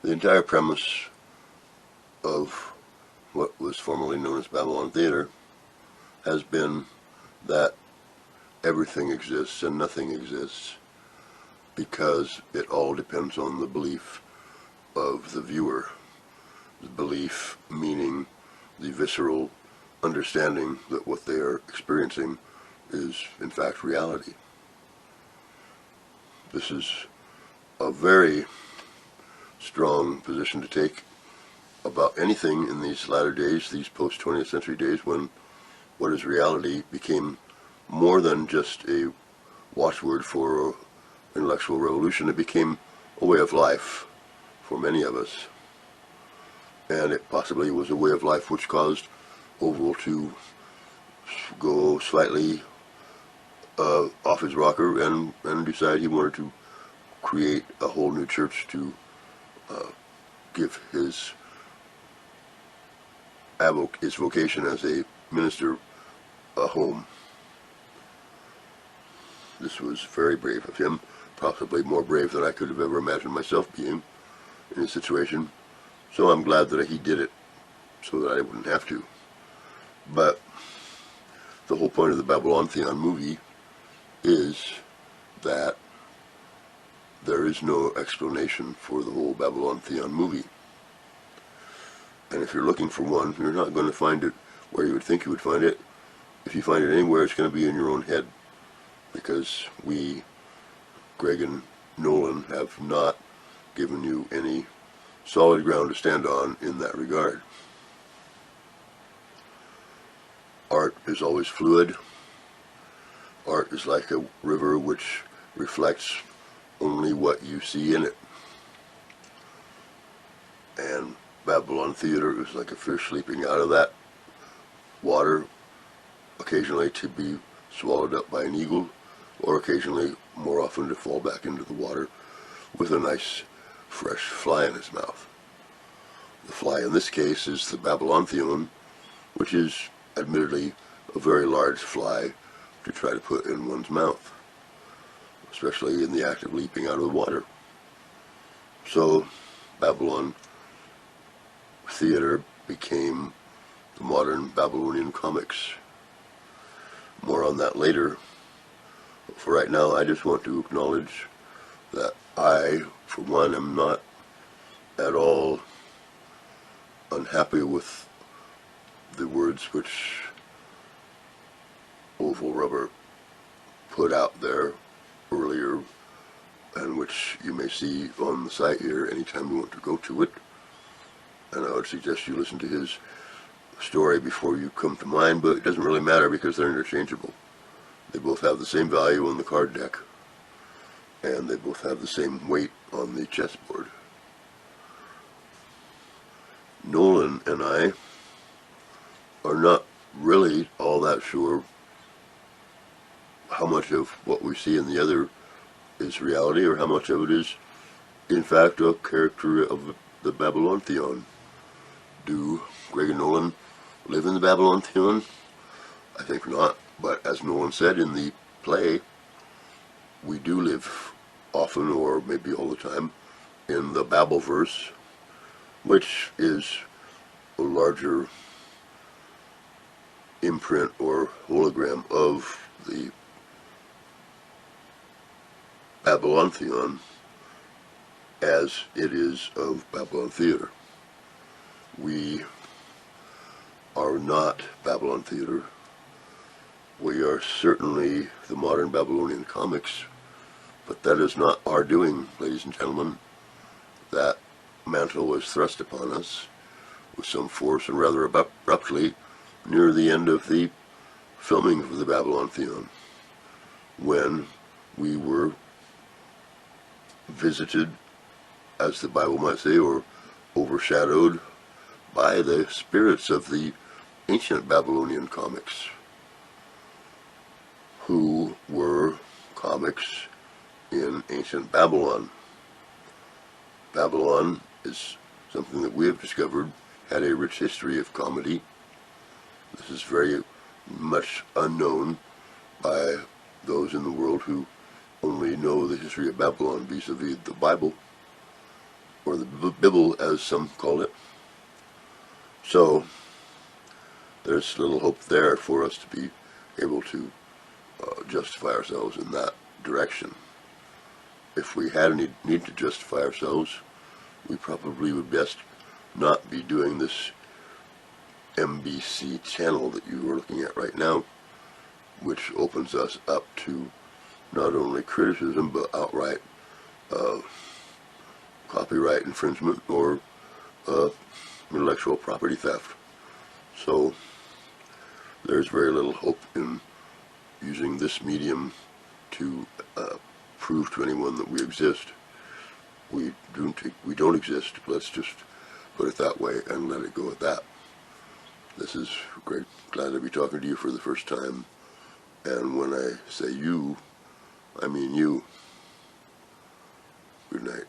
The entire premise of what was formerly known as Babylon Theater has been that everything exists and nothing exists, because it all depends on the belief of the viewer. The belief meaning the visceral understanding that what they are experiencing is in fact reality. This is a very strong position to take about anything in these latter days, these post-20th century days, when what is reality became more than just a watchword for intellectual revolution. It became a way of life for many of us. And it possibly was a way of life which caused Oval to go slightly off his rocker and decide he wanted to create a whole new church to give his vocation as a minister a home. This was very brave of him, possibly more brave than I could have ever imagined myself being in his situation. So I'm glad that he did it so that I wouldn't have to. But the whole point of the Babylon Theon movie is that there is no explanation for the whole Babylon Theon movie. And if you're looking for one, you're not going to find it where you would think you would find it. If you find it anywhere, it's going to be in your own head, because we, Greg and Nolan, have not given you any solid ground to stand on in that regard. Art is always fluid. Art is like a river which reflects only what you see in it. And Babylon Theater is like a fish leaping out of that water, occasionally to be swallowed up by an eagle, or occasionally, more often, to fall back into the water with a nice fresh fly in his mouth. The fly in this case is the Babylon Theon, which is admittedly a very large fly to try to put in one's mouth, especially in the act of leaping out of the water. So Babylon Theater became the Modern Babylonian Comics. More on that later. For right now, I just want to acknowledge that I, for one, am not at all unhappy with the words which Oval Rubber put out there earlier, and which you may see on the site here anytime you want to go to it. And I would suggest you listen to his story before you come to mine, but it doesn't really matter because they're interchangeable. They both have the same value on the card deck, and they both have the same weight on the chessboard. Nolan and I are not really all that sure how much of what we see in the other is reality, or how much of it is, in fact, a character of the Babylon Theon. Do Greg and Nolan live in the Babylon Theon? I think not, but as Nolan said in the play, we do live often, or maybe all the time, in the Babelverse, which is a larger imprint or hologram of the Babylon Theon as it is of Babylon Theater. We are not Babylon Theater. We are certainly the Modern Babylonian Comics, but that is not our doing, ladies and gentlemen. That mantle was thrust upon us with some force and rather abruptly near the end of the filming of the Babylon Theon, when we were visited, as the Bible might say, or overshadowed by the spirits of the ancient Babylonian comics, who were comics in ancient Babylon. Babylon is something that we have discovered had a rich history of comedy. This is very much unknown by those in the world who only know the history of Babylon vis-a-vis the Bible, or the Bible as some call it. So there's little hope there for us to be able to justify ourselves in that direction. If we had any need to justify ourselves, we probably would best not be doing this MBC channel that you are looking at right now, which opens us up to not only criticism but outright copyright infringement or intellectual property theft. So there's very little hope in using this medium to prove to anyone that we exist. We don't exist. Let's just put it that way and let it go at that. This is great. Glad to be talking to you for the first time. And when I say you, I mean you. Good night.